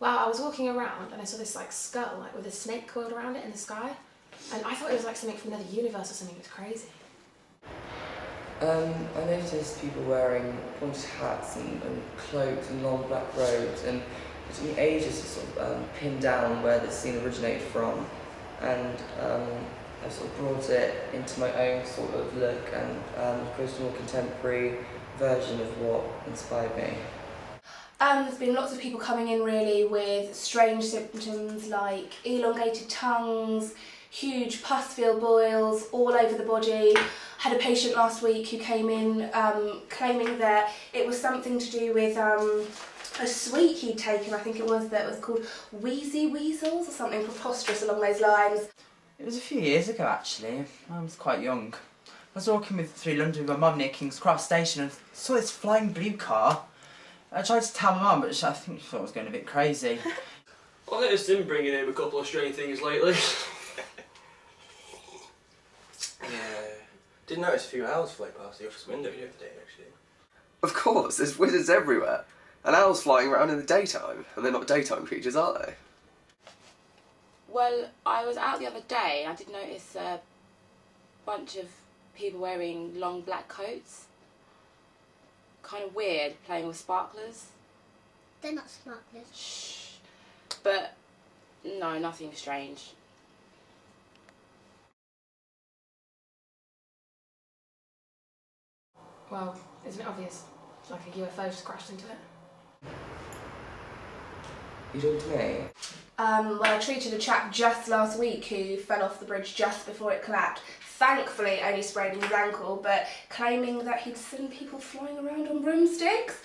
Well, I was walking around and I saw this like skull like with a snake coiled around it in the sky, and I thought it was like something from another universe or something. It was crazy. I noticed people wearing pointed hats and cloaks and long black robes, and it took me ages to sort of pin down where this scene originated from, and I've sort of brought it into my own sort of look and created a more contemporary version of what inspired me. There's been lots of people coming in really with strange symptoms like elongated tongues, huge pus-filled boils all over the body. Had a patient last week who came in claiming that it was something to do with a sweet he'd taken, I think it was, that was called Wheezy Weasels or something preposterous along those lines. It was a few years ago actually. I was quite young. I was walking through London with my mum near King's Cross Station and saw this flying blue car. I tried to tell my mum, but I think she thought I was going a bit crazy. I noticed him bringing in a couple of strange things lately. Yeah. Did notice a few owls fly past the office window the other day, actually. Of course, there's wizards everywhere. And owls flying around in the daytime. And they're not daytime creatures, are they? Well, I was out the other day and I did notice a bunch of people wearing long black coats. Kind of weird, playing with sparklers. They're not sparklers. Shh. But, no, nothing strange. Well, isn't it obvious? It's like a UFO just crashed into it. You talking to me? Well, I treated a chap just last week who fell off the bridge just before it collapsed. Thankfully, only spraining his ankle, but claiming that he'd seen people flying around on broomsticks.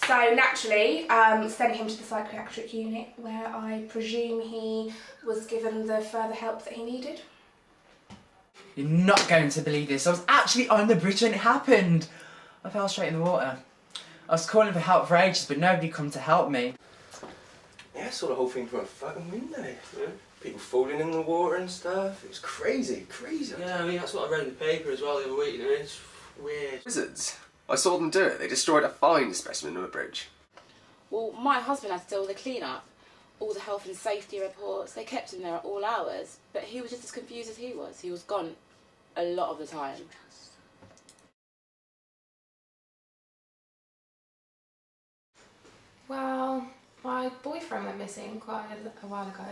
So naturally, sent him to the psychiatric unit, where I presume he was given the further help that he needed. You're not going to believe this. I was actually on the bridge when it happened. I fell straight in the water. I was calling for help for ages, but nobody come to help me. Yeah, I saw the whole thing from a fucking window. Yeah. People falling in the water and stuff. It was crazy, crazy. Yeah, I mean, that's what I read in the paper as well the other week, you know, it's weird. Wizards? I saw them do it. They destroyed a fine specimen of a bridge. Well, my husband had to do all the clean-up, all the health and safety reports. They kept him there at all hours, but he was just as confused as he was. He was gone a lot of the time. Well, my boyfriend went missing quite a while ago.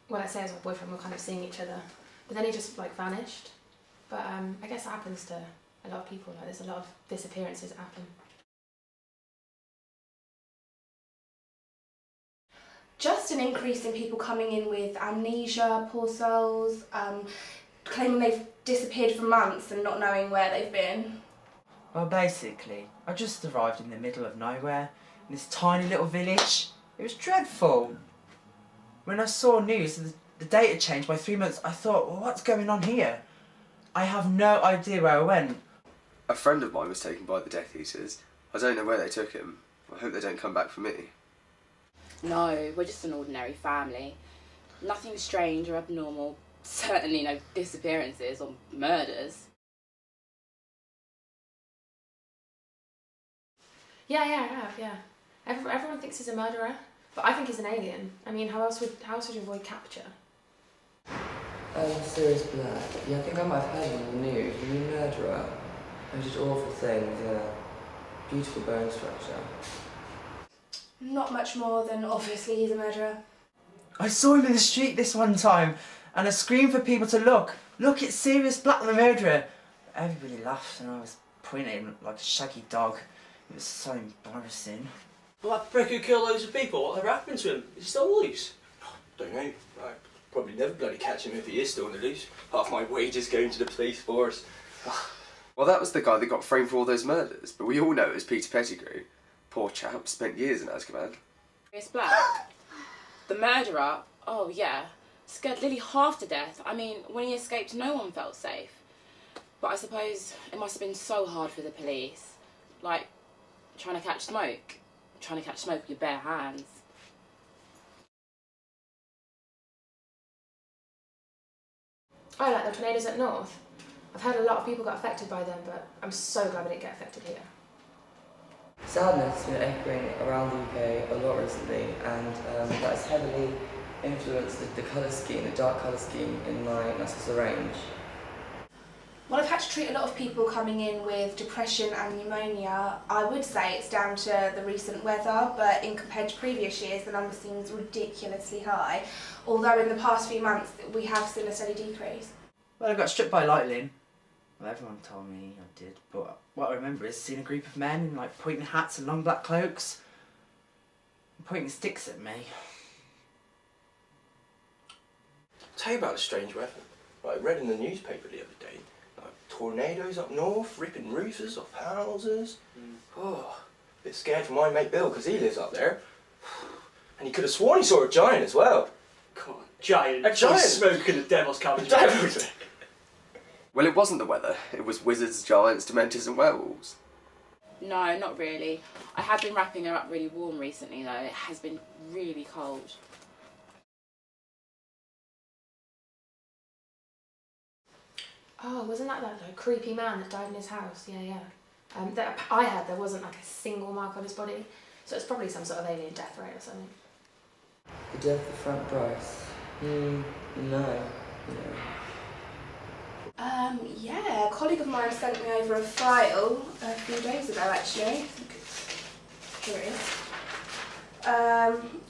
Well, I say as my boyfriend, we're kind of seeing each other, but then he just like vanished. But I guess it happens to a lot of people. Like, there's a lot of disappearances that happen. Just an increase in people coming in with amnesia, poor souls, claiming they've disappeared for months and not knowing where they've been. Well, basically, I just arrived in the middle of nowhere, in this tiny little village. It was dreadful. When I saw news that the date had changed by 3 months, I thought, well, what's going on here? I have no idea where I went. A friend of mine was taken by the Death Eaters. I don't know where they took him. I hope they don't come back for me. No, we're just an ordinary family. Nothing strange or abnormal. Certainly no disappearances or murders. Yeah, I have, yeah. Everyone thinks he's a murderer, but I think he's an alien. I mean, how else would you avoid capture? Sirius Black. Yeah, I think I might have heard him on the news. He was a murderer. He did awful things, yeah. Beautiful bone structure. Not much more than obviously he's a murderer. I saw him in the street this one time, and I screamed for people to look. Look, it's Sirius Black the murderer. Everybody laughed, and I was pointing at him like a shaggy dog. It was so embarrassing. Well, that prick who killed loads of people, whatever happened to him? Is he still on the loose? Don't know. I'd probably never bloody catch him if he is still on the loose. Half my wages going to the police force. Well, that was the guy that got framed for all those murders, but we all know it was Peter Pettigrew. Poor chap, spent years in Azkaban. Sirius Black? The murderer? Oh, yeah. Scared Lily half to death. I mean, when he escaped, no one felt safe. But I suppose it must have been so hard for the police. Like, trying to catch smoke. Trying to catch smoke with your bare hands. Oh, like the tornadoes up north? I've heard a lot of people got affected by them, but I'm so glad we didn't get affected here. Sadness has been echoing around the UK a lot recently, and that has heavily influenced the colour scheme, the dark colour scheme in my Narcissa range. Well, I've had to treat a lot of people coming in with depression and pneumonia. I would say it's down to the recent weather, but in compared to previous years, the number seems ridiculously high. Although in the past few months, we have seen a steady decrease. Well, I got struck by lightning. Well, everyone told me I did, but what I remember is seeing a group of men in like pointing hats and long black cloaks and pointing sticks at me. Tell you about the strange weather. I read in the newspaper the other day, like tornadoes up north, ripping roofers off houses. Oh, a bit scared for my mate Bill because he lives up there. And he could have sworn he saw a giant as well. Come on, giant. A giant. Smoking the devil's cabbage. Well, it wasn't the weather. It was wizards, giants, dementors and werewolves. No, not really. I have been wrapping her up really warm recently though. It has been really cold. Oh, wasn't that like, creepy man that died in his house? Yeah. That I heard there wasn't like a single mark on his body, so it's probably some sort of alien death ray or something. The death of Frank Bryce? No. Yeah, a colleague of mine sent me over a file a few days ago actually. Here it is.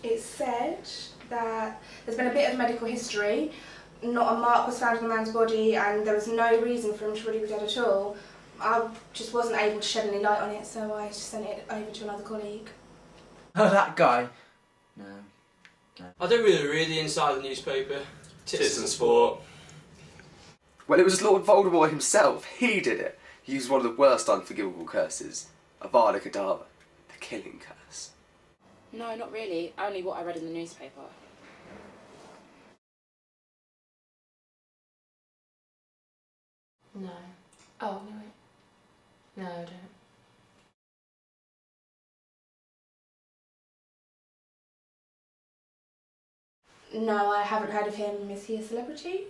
It said that there's been a bit of medical history, not a mark was found on the man's body and there was no reason for him to really be dead at all. I just wasn't able to shed any light on it, so I just sent it over to another colleague. Oh, that guy. No. I don't really read the inside of the newspaper. Tits and sport. Well, it was Lord Voldemort himself. He did it. He used one of the worst unforgivable curses. Avada Kedavra. The killing curse. No, not really. Only what I read in the newspaper. No. Oh, no, wait. No, I don't. No, I haven't heard of him. Is he a celebrity?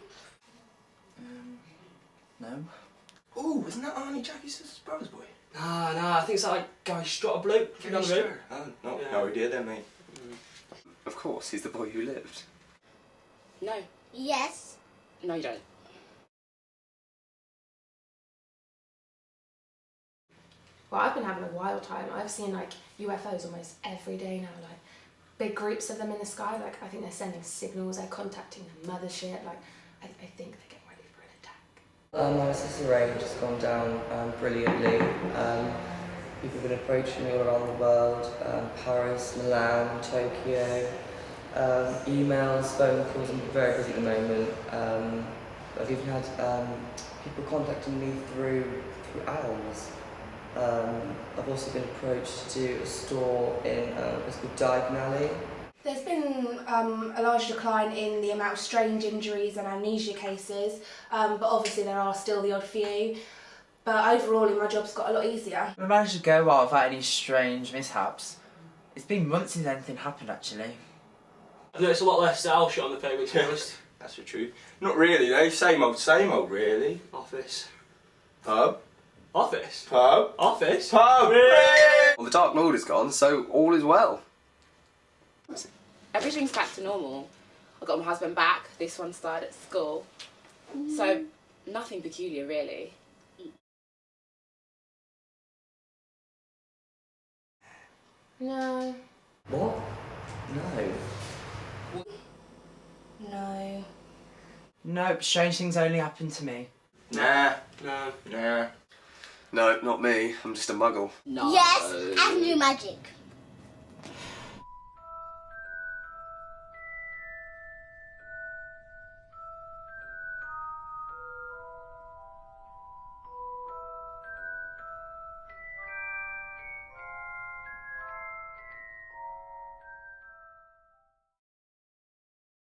No. Ooh, isn't that Arnie Jackie's brother's boy? Nah, I think it's like Gary Strott, a bloke from down the road. Oh, no, Yeah. no idea then, mate. Of course, he's the boy who lived. No. Yes. No, you don't. Well, I've been having a wild time. I've seen like UFOs almost every day now, like big groups of them in the sky. Like I think they're sending signals, they're contacting the mothership. Like I think they're getting ready for an attack. My Narcissa range has gone down brilliantly. People have been approaching me all around the world, Paris, Milan, Tokyo, emails, phone calls. I'm very busy at the moment. I've even had people contacting me through owls. I've also been approached to do a store in a place called Diagon Alley. There's been a large decline in the amount of strange injuries and amnesia cases, but obviously there are still the odd few. But overall, my job's got a lot easier. We managed to go well without any strange mishaps. It's been months since anything happened, actually. I've noticed a lot less owl shit on the paper, to be honest. That's the truth. Not really, though. Same old, really. Office. Pub. Office? Pub. Office? Pub. Well, the Dark Lord is gone, so all is well. Everything's back to normal. I got my husband back. This one started at school. So, nothing peculiar, really. No. What? No. No. Nope, strange things only happen to me. Nah. No. Nah. No, not me. I'm just a muggle. No. Yes, I can do magic.